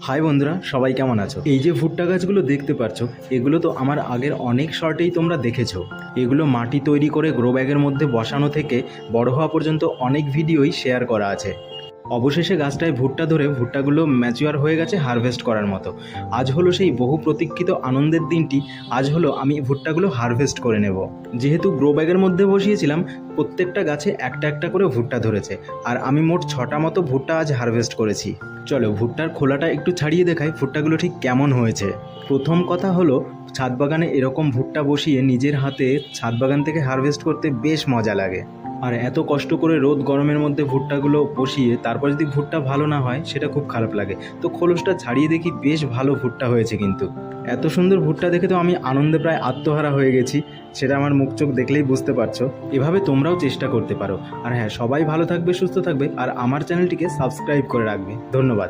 High বন্ধুরা, সবাই কেমন আছো? এই যে ভুট্টা গাছগুলো দেখতে পাচ্ছ, এগুলো তো আমার আগের অনেক শর্টেই তোমরা দেখেছো। এগুলো মাটি তৈরি করে গ্রো ব্যাগের মধ্যে বসানো থেকে বড় হওয়া পর্যন্ত অনেক ভিডিওই শেয়ার করা আছে। অবশেষে গাছটায় ভুট্টা ধরে ভুট্টাগুলো ম্যাচিওর হয়ে গেছে হারভেস্ট করার মতো। আজ হলো সেই বহু প্রতীক্ষিত আনন্দের দিনটি। আজ হলো আমি ভুট্টাগুলো হারভেস্ট করে নেব। যেহেতু গ্রো ব্যাগের মধ্যে বসিয়েছিলাম, প্রত্যেকটা গাছে একটা একটা করে ভুট্টা ধরেছে, আর আমি মোট 6টা মতো ভুট্টা আজ হারভেস্ট করেছি। চলো ভুট্টার খোলাটা একটু ছাড়িয়ে দেখাই ভুট্টাগুলো ঠিক কেমন হয়েছে। প্রথম কথা হলো, ছাদ বাগানে এরকম ভুট্টা বসিয়ে নিজের হাতে ছাদ বাগান থেকে হারভেস্ট করতে বেশ মজা লাগে। আর এত কষ্ট করে রোদ গরমের মধ্যে ভুট্টাগুলো বসিয়ে তারপর যদি ভুট্টা ভালো না হয়, সেটা খুব খারাপ লাগে। তো খোলসটা ছাড়িয়ে দেখি বেশ ভালো ভুট্টা হয়েছে। কিন্তু এত সুন্দর ভুট্টা দেখে তো আমি আনন্দে প্রায় আত্মহারা হয়ে গেছি, সেটা আমার মুখ চোখ দেখলেই বুঝতে পারছো। এভাবে তোমরাও চেষ্টা করতে পারো। আর হ্যাঁ, সবাই ভালো থাকবে, সুস্থ থাকবে, আর আমার চ্যানেলটিকে সাবস্ক্রাইব করে রাখবে। ধন্যবাদ।